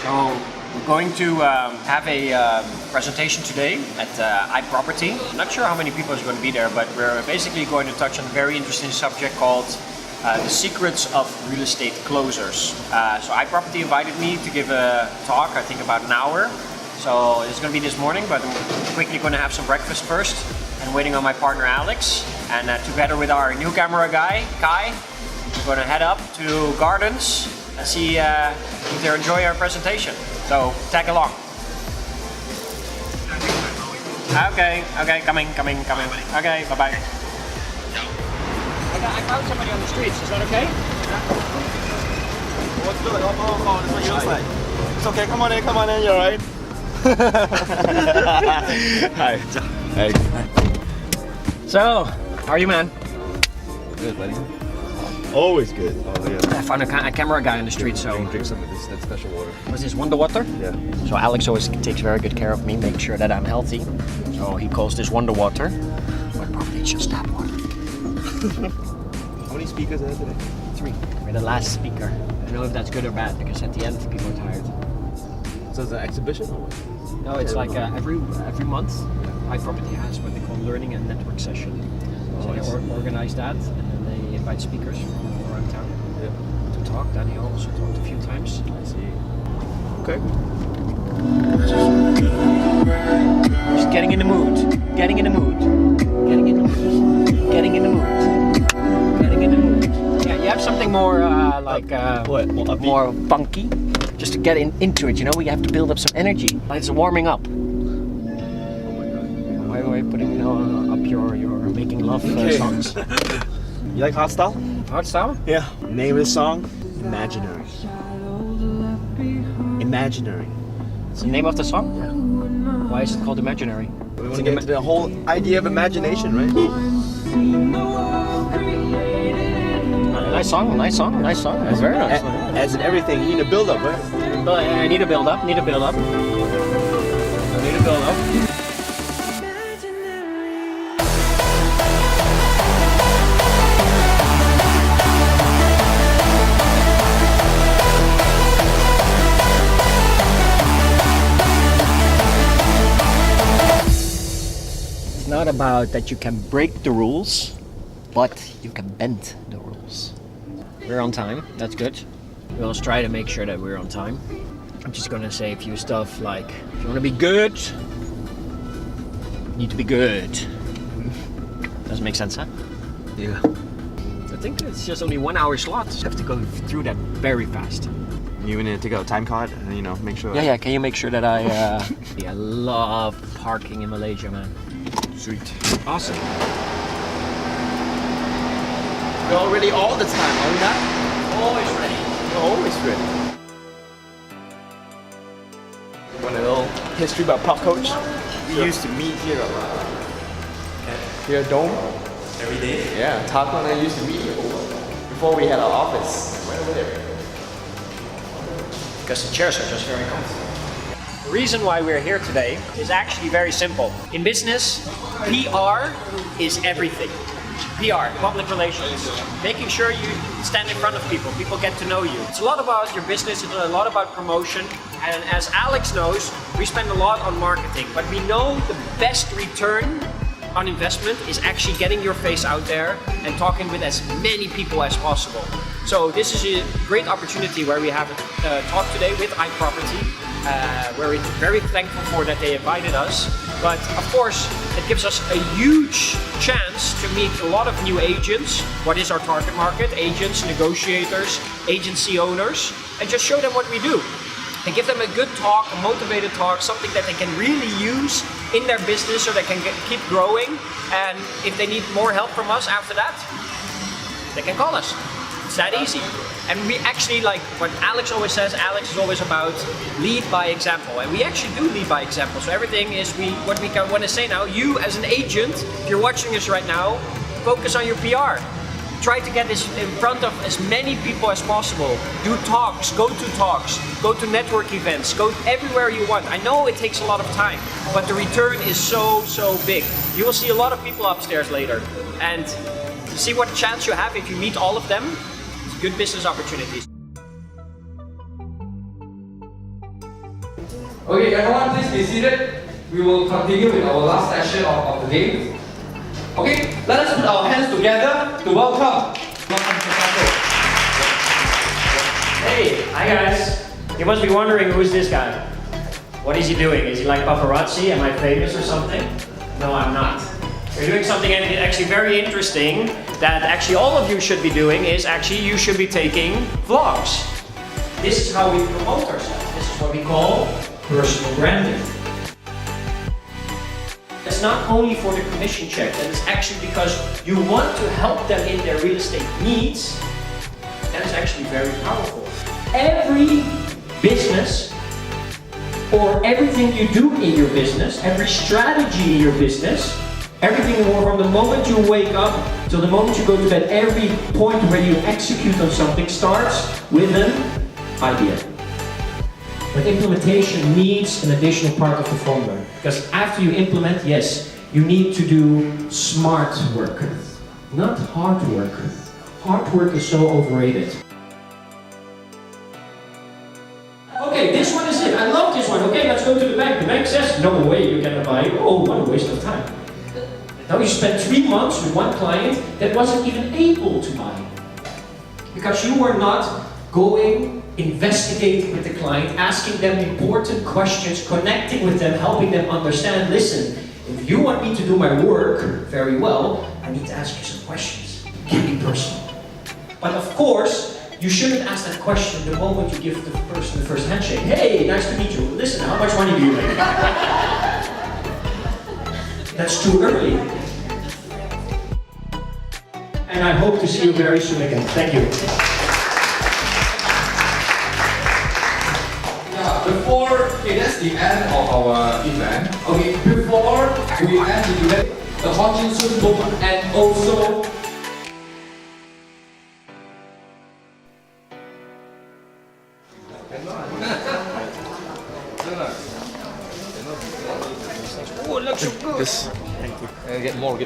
So we're going to have a presentation today at iProperty. I'm not sure how many people is going to be there, but we're basically going to touch on a very interesting subject called the secrets of real estate closers. So iProperty invited me to give a talk, I think about an hour. So it's going to be this morning, but I'm quickly going to have some breakfast first and waiting on my partner Alex. And together with our new camera guy, Kai, we're going to head up to Gardens and see if they enjoy our presentation. So tag along. Okay, coming. Okay, bye-bye. I found somebody on the streets, is that okay? What's good? Oh, that's what you look like. It's okay, come on in, you're alright? Hi. Hey. So, how are you, man? Good, buddy. Always good. Oh, yeah. I found a camera guy on the street, so... Drink some of this, that special water. Was this Wonder Water? Yeah. So Alex always takes very good care of me, make sure that I'm healthy. So he calls this Wonder Water, but probably it's just tap water. How many speakers are there today? 3. We're the last speaker. I don't know if that's good or bad, because at the end people are tired. So it's an exhibition or what? No, it's like every month, iProperty has what they call learning and network session. So they organize that, and then they invite speakers from around town to talk. Danny also talked a few times. I see. Okay. Just getting in the mood. Yeah, you have something more more funky, just to get into it. You know, we have to build up some energy. It's warming up. Oh my god. Why are you putting up your making love songs? You like hardstyle? Hardstyle? Yeah. Name of the song? Imaginary. Imaginary. It's the name of the song? Yeah. Why is it called Imaginary? We want to get into the whole idea of imagination, right? Nice song. That's very nice. As in everything, you need a build up, right? I need a build up. It's not about that you can break the rules, but you can bend the rules. We're on time, that's good. We always try to make sure that we're on time. I'm just gonna say a few stuff like, if you wanna be good, you need to be good. Does it make sense, huh? Yeah. I think it's just only 1 hour slot. You have to go through that very fast. You need to take out a time card and, you know, make sure. Yeah, can you make sure that I love parking in Malaysia, man. Sweet. Awesome. We're all ready all the time, are we not? Always ready. We're always ready. Want a little history about PropCoach? We used to meet here a lot. Here at Dome. Every day? Yeah, Taco and I used to meet here before we had our office. Right over there. Because the chairs are just very comfortable. The reason why we're here today is actually very simple. In business, PR is everything. PR, public relations, making sure you stand in front of people get to know you. It's a lot about your business, it's a lot about promotion, and as Alex knows, we spend a lot on marketing, but we know the best return on investment is actually getting your face out there and talking with as many people as possible. So this is a great opportunity where we have a talk today with iProperty. We're very thankful for that they invited us. But of course, it gives us a huge chance to meet a lot of new agents. What is our target market? Agents, negotiators, agency owners, and just show them what we do. And give them a good talk, a motivated talk, something that they can really use in their business so they can keep growing. And if they need more help from us after that, they can call us. It's that easy. And we actually, like what Alex always says, Alex is always about lead by example. And we actually do lead by example. So everything is what we want to say now. You as an agent, if you're watching us right now, focus on your PR. Try to get this in front of as many people as possible. Do talks, go to network events, go everywhere you want. I know it takes a lot of time, but the return is so big. You will see a lot of people upstairs later. And see what chance you have if you meet all of them. It's good business opportunities. Okay, everyone, please be seated. We will continue with our last session of the day. Okay, let us put our hands together to welcome. Hey, hi guys. You must be wondering, who is this guy? What is he doing? Is he like paparazzi? Am I famous or something? No, I'm not. We're doing something actually very interesting that actually all of you should be doing is actually you should be taking vlogs. This is how we promote ourselves. This is what we call personal branding. That's not only for the commission check, that is actually because you want to help them in their real estate needs. That is actually very powerful. Every business or everything you do in your business, every strategy in your business, everything from the moment you wake up till the moment you go to bed, every point where you execute on something starts with an idea. But implementation needs an additional part of the formula. Because after you implement, yes, you need to do smart work, not hard work. Hard work is so overrated. Okay, this one is it. I love this one. Okay, let's go to the bank. The bank says, no way you cannot buy. Oh, what a waste of time. Now you spent 3 months with one client that wasn't even able to buy. Because you were not going, investigating with the client, asking them important questions, connecting with them, helping them understand, listen, if you want me to do my work very well, I need to ask you some questions. It can be personal. But of course, you shouldn't ask that question the moment you give the person the first handshake. Hey, nice to meet you. Listen, how much money do you make? That's too early. And I hope to see you very soon again. Thank you. Before, okay, that's the end of our event. Okay, before we end the event, the Hutchinson book and also Oh, it looks so good. Just thank you. Get more.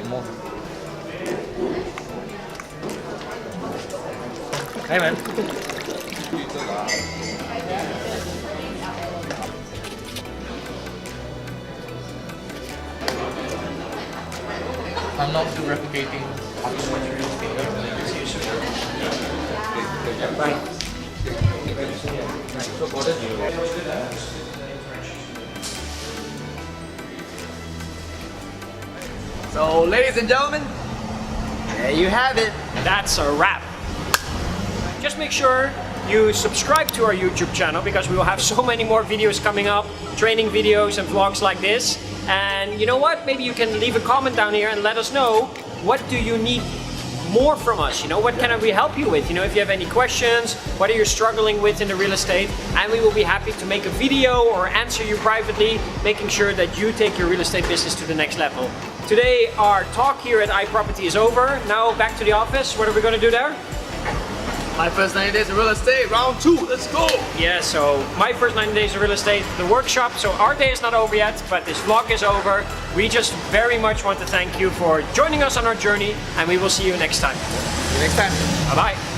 Hey man. I'm not still replicating Bye. So, ladies and gentlemen, there you have it. That's a wrap. Just make sure you subscribe to our YouTube channel because we will have so many more videos coming up, training videos and vlogs like this. And you know what? Maybe you can leave a comment down here and let us know, what do you need more from us? You know, what can we help you with? You know, if you have any questions, what are you struggling with in the real estate? And we will be happy to make a video or answer you privately, making sure that you take your real estate business to the next level. Today, our talk here at iProperty is over. Now back to the office. What are we going to do there? My first 90 days of real estate, round 2, let's go! Yeah, so my first 90 days of real estate, the workshop. So our day is not over yet, but this vlog is over. We just very much want to thank you for joining us on our journey, and we will see you next time. See you next time. Bye-bye.